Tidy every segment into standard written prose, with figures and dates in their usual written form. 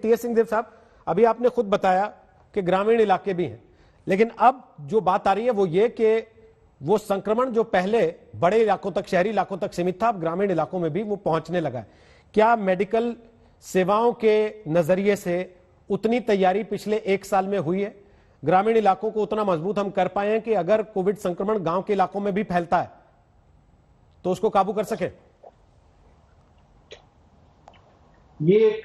TS Singhdeo साहब, अभी आपने खुद बताया कि ग्रामीण इलाके भी हैं, लेकिन अब जो बात आ रही है वो ये कि वो संक्रमण जो पहले बड़े इलाकों तक, शहरी इलाकों तक सीमित था, अब ग्रामीण इलाकों में भी वो पहुंचने लगा है। क्या मेडिकल सेवाओं के नजरिए से उतनी तैयारी पिछले एक साल में हुई है? ग्रामीण इलाकों को उतना मजबूत हम कर पाए हैं कि अगर कोविड संक्रमण गांव के इलाकों में भी फैलता है तो उसको काबू कर सके? ये एक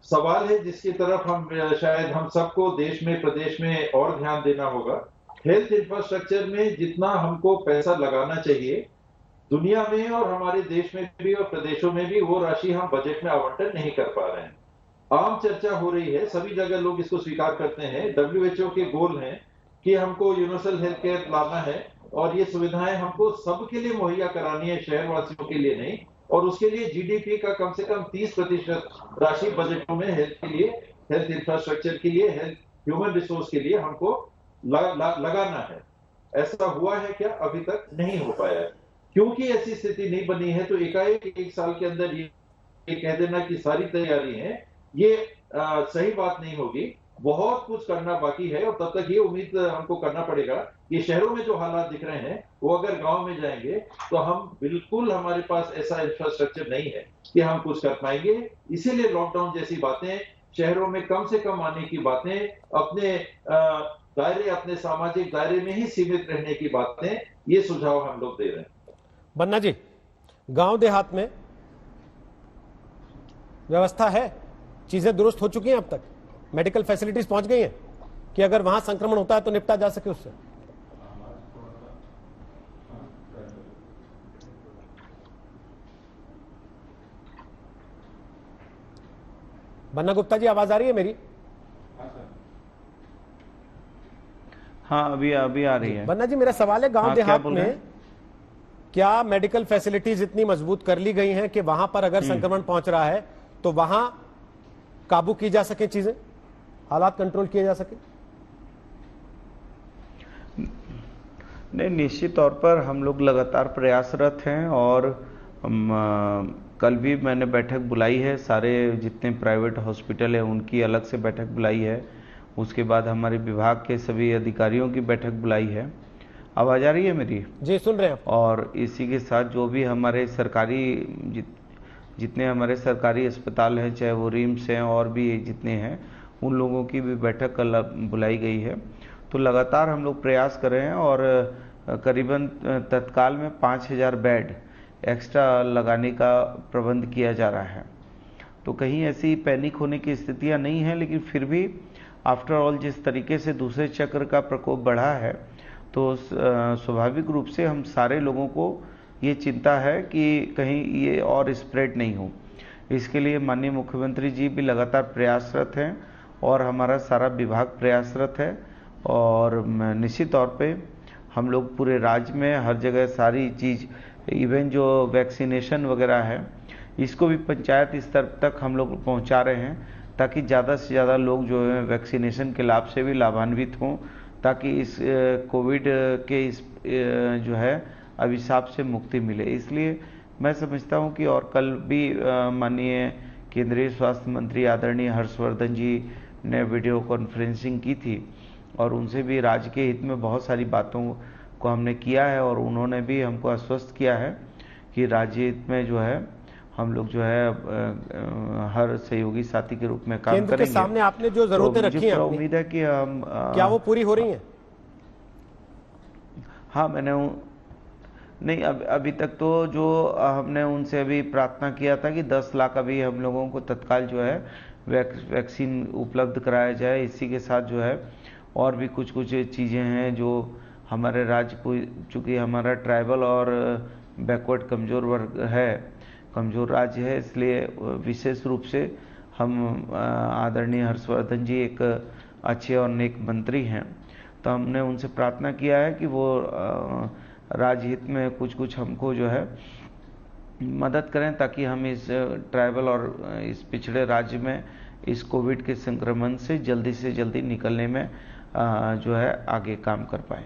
सवाल है जिसकी तरफ हम शायद हम सबको देश में, प्रदेश में और ध्यान देना होगा। हेल्थ इंफ्रास्ट्रक्चर में जितना हमको पैसा लगाना चाहिए दुनिया में और हमारे देश में भी और प्रदेशों में भी, वो राशि हम बजट में आवंटन नहीं कर पा रहे हैं। आम चर्चा हो रही है, सभी जगह लोग इसको स्वीकार करते हैं। WHO के गोल हैं कि हमको यूनिवर्सल हेल्थ केयर लाना है और ये सुविधाएं हमको सबके लिए मुहैया करानी है, शहरवासियों के लिए नहीं। और उसके लिए जीडीपी का कम से कम 30% राशि बजटों में हेल्थ के लिए, हेल्थ इंफ्रास्ट्रक्चर के लिए, हेल्थ ह्यूमन रिसोर्स के लिए हमको लगाना है। ऐसा हुआ है क्या? अभी तक नहीं हो पाया है। क्योंकि ऐसी स्थिति नहीं बनी है तो एकाएक एक साल के अंदर ये कह देना कि सारी तैयारी है, ये सही बात नहीं होगी। बहुत कुछ करना बाकी है और तब तक ये उम्मीद हमको करना पड़ेगा कि शहरों में जो हालात दिख रहे हैं वो अगर गांव में जाएंगे तो हम बिल्कुल, हमारे पास ऐसा इंफ्रास्ट्रक्चर नहीं है कि हम कुछ कर पाएंगे। इसीलिए लॉकडाउन जैसी बातें, शहरों में कम से कम आने की बातें, अपने दायरे, अपने सामाजिक दायरे में ही सीमित रहने की बातें, ये सुझाव हम लोग दे रहे हैं। बन्ना जी, गांव देहात में व्यवस्था है, चीजें दुरुस्त हो चुकी हैं, अब तक मेडिकल फैसिलिटीज पहुंच गई हैं कि अगर वहां संक्रमण होता है तो निपटा जा सके उससे? बन्ना गुप्ता जी, आवाज आ रही है मेरी? हाँ, अभी आ रही है। बन्ना जी, मेरा सवाल है, गांव देहात में क्या मेडिकल फैसिलिटीज इतनी मजबूत कर ली गई हैं कि वहां पर अगर संक्रमण पहुंच रहा है तो वहां काबू की जा सके, चीजें, हालात कंट्रोल किए जा सके? नहीं, निश्चित तौर पर हम लोग लगातार प्रयासरत हैं और कल भी मैंने बैठक बुलाई है, सारे जितने प्राइवेट हॉस्पिटल है उनकी अलग से बैठक बुलाई है। उसके बाद हमारे विभाग के सभी अधिकारियों की बैठक बुलाई है। आवाज आ रही है मेरी? जी, सुन रहे हैं। और इसी के साथ जो भी हमारे सरकारी जितने हमारे सरकारी अस्पताल हैं, चाहे वो रिम्स हैं और भी जितने हैं, उन लोगों की भी बैठक कल बुलाई गई है। तो लगातार हम लोग प्रयास कर रहे हैं और करीबन तत्काल में 5000 बेड एक्स्ट्रा लगाने का प्रबंध किया जा रहा है। तो कहीं ऐसी पैनिक होने की स्थितियां नहीं हैं, लेकिन फिर भी आफ्टर ऑल जिस तरीके से दूसरे चक्र का प्रकोप बढ़ा है तो स्वाभाविक रूप से हम सारे लोगों को ये चिंता है कि कहीं ये और स्प्रेड नहीं हो। इसके लिए माननीय मुख्यमंत्री जी भी लगातार प्रयासरत हैं और हमारा सारा विभाग प्रयासरत है। और निश्चित तौर पे हम लोग पूरे राज्य में हर जगह सारी चीज़, इवन जो वैक्सीनेशन वगैरह है, इसको भी पंचायत स्तर तक हम लोग पहुंचा रहे हैं ताकि ज़्यादा से ज़्यादा लोग जो है वैक्सीनेशन के लाभ से भी लाभान्वित हों, ताकि इस कोविड के इस जो है अभिशाप से मुक्ति मिले। इसलिए मैं समझता हूं कि, और कल भी माननीय केंद्रीय स्वास्थ्य मंत्री आदरणीय हर्षवर्धन जी ने वीडियो कॉन्फ्रेंसिंग की थी और उनसे भी राज्य के हित में बहुत सारी बातों को हमने किया है और उन्होंने भी हमको आश्वस्त किया है कि राज्य हित में जो है हम लोग जो है हर सहयोगी साथी के रूप में काम करेंगे। केंद्र के सामने आपने जो जरूरतें रखी हैं, उम्मीद है कि हम क्या वो पूरी हो रही हैं? हाँ, मैंने नहीं, अभी तक तो जो हमने उनसे अभी प्रार्थना किया था कि 10 लाख अभी हम लोगों को तत्काल जो है वैक्सीन उपलब्ध कराया जाए। इसी के साथ जो है और भी कुछ चीज़ें हैं जो हमारे राज्य को, चूँकि हमारा ट्राइबल और बैकवर्ड कमज़ोर वर्ग है, कमज़ोर राज्य है, इसलिए विशेष रूप से हम आदरणीय हर्षवर्धन जी एक अच्छे और नेक मंत्री हैं, तो हमने उनसे प्रार्थना किया है कि वो राज्य हित में कुछ हमको जो है मदद करें ताकि हम इस ट्राइबल और इस पिछड़े राज्य में इस कोविड के संक्रमण से जल्दी निकलने में जो है आगे काम कर पाएँ।